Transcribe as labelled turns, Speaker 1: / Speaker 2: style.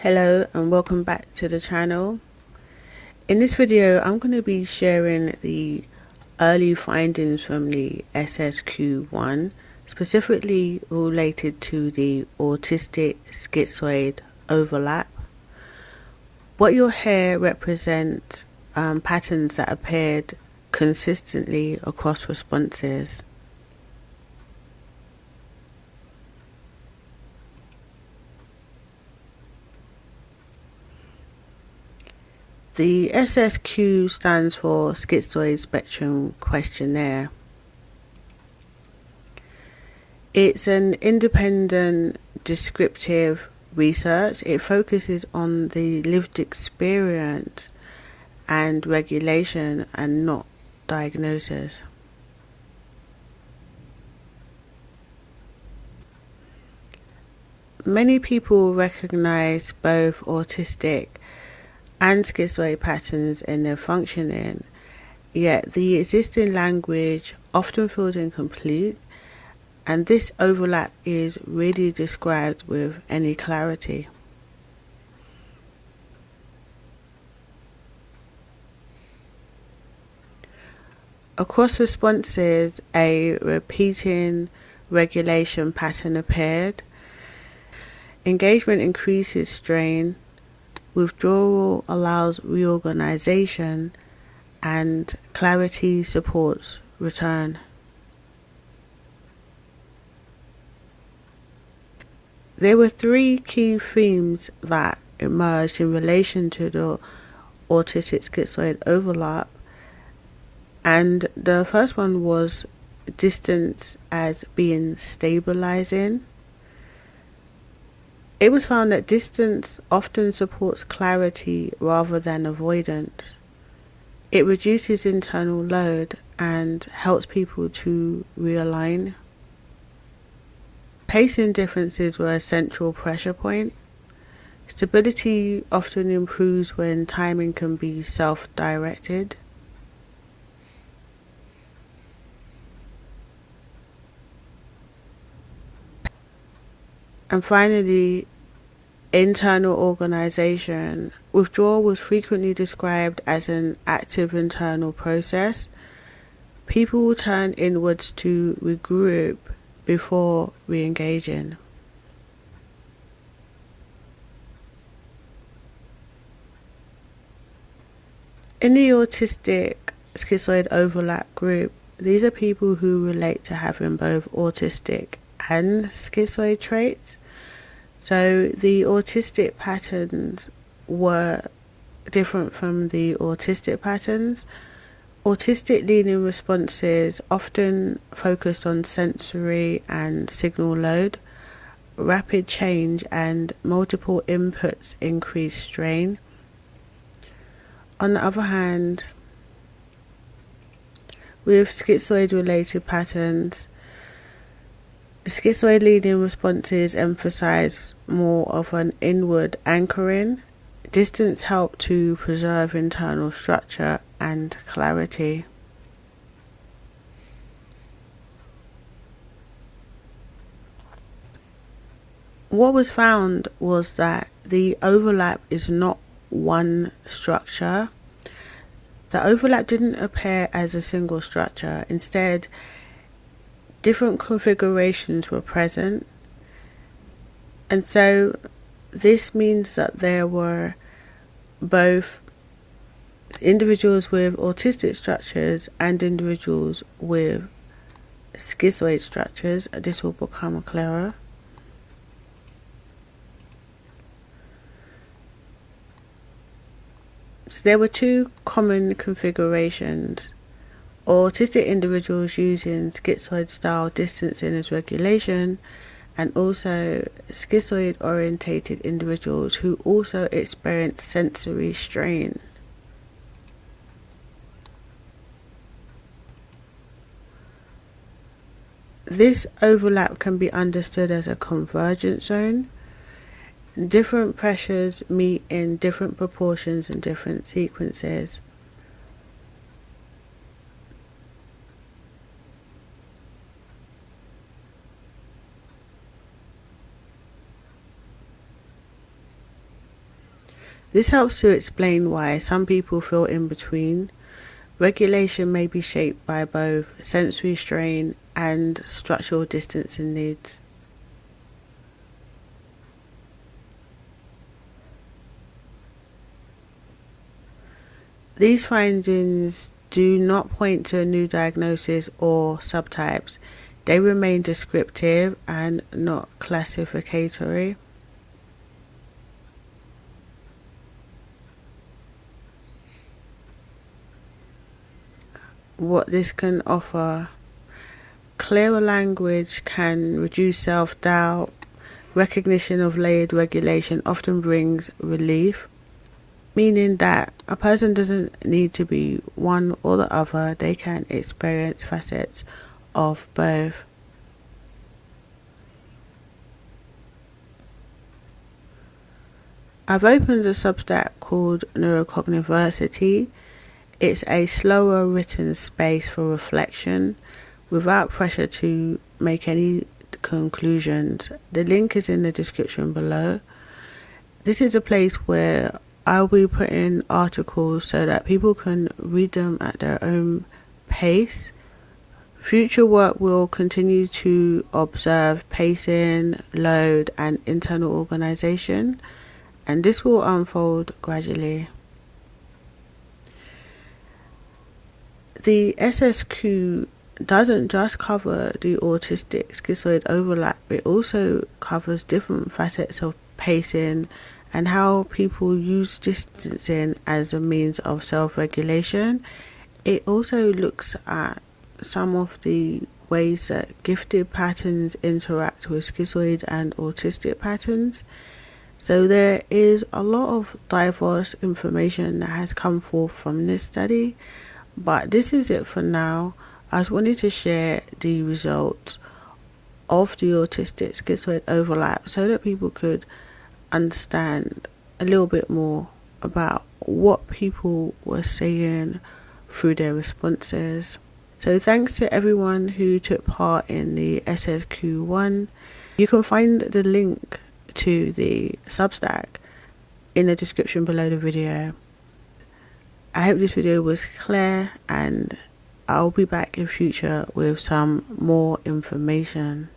Speaker 1: Hello and welcome back to the channel. In this video I'm going to be sharing the early findings from the SSQ1, specifically related to the autistic-schizoid overlap. What you'll hear represents patterns that appeared consistently across responses. The SSQ stands for Schizoid Spectrum Questionnaire. It's an independent descriptive research. It focuses on the lived experience and regulation and not diagnosis. Many people recognize both autistic and schizoid patterns in their functioning, yet the existing language often feels incomplete, and this overlap is rarely described with any clarity. Across responses, a repeating regulation pattern appeared. Engagement increases strain. Withdrawal allows reorganization, and clarity supports return. There were three key themes that emerged in relation to the autistic-schizoid overlap, and the first one was distance as being stabilizing. It was found that distance often supports clarity rather than avoidance. It reduces internal load and helps people to realign. Pacing differences were a central pressure point. Stability often improves when timing can be self-directed. And finally, internal organization. Withdrawal was frequently described as an active internal process. People will turn inwards to regroup before re-engaging. In the autistic schizoid overlap group, these are people who relate to having both autistic and schizoid traits. So the autistic patterns were different from the autistic patterns. Autistic leaning responses often focused on sensory and signal load. Rapid change and multiple inputs increase strain. On the other hand, with schizoid-related patterns, schizoid leading responses emphasize more of an inward anchoring. Distance helps to preserve internal structure and clarity. What was found was that the overlap is not one structure. The overlap didn't appear as a single structure. Instead, different configurations were present, and so this means that there were both individuals with autistic structures and individuals with schizoid structures. This will become clearer. So there were two common configurations: autistic individuals using schizoid-style distancing as regulation, and also schizoid-orientated individuals who also experience sensory strain. This overlap can be understood as a convergence zone. Different pressures meet in different proportions and different sequences. This helps to explain why some people feel in between. Regulation may be shaped by both sensory strain and structural distancing needs. These findings do not point to a new diagnosis or subtypes. They remain descriptive and not classificatory. What this can offer: clearer language can reduce self-doubt. Recognition of layered regulation often brings relief, meaning that a person doesn't need to be one or the other. They can experience facets of both. I've opened a Substack called Neurocogniversity. It's a slower written space for reflection without pressure to make any conclusions. The link is in the description below. This is a place where I'll be putting articles so that people can read them at their own pace. Future work will continue to observe pacing, load, and internal organization, and this will unfold gradually. The SSQ doesn't just cover the autistic-schizoid overlap, it also covers different facets of pacing and how people use distancing as a means of self-regulation. It also looks at some of the ways that gifted patterns interact with schizoid and autistic patterns. So there is a lot of diverse information that has come forth from this study. But this is it for now. I just wanted to share the results of the autistic schizoid overlap so that people could understand a little bit more about what people were saying through their responses. So thanks to everyone who took part in the SSQ1. You can find the link to the Substack in the description below the video. I hope this video was clear, and I'll be back in future with some more information.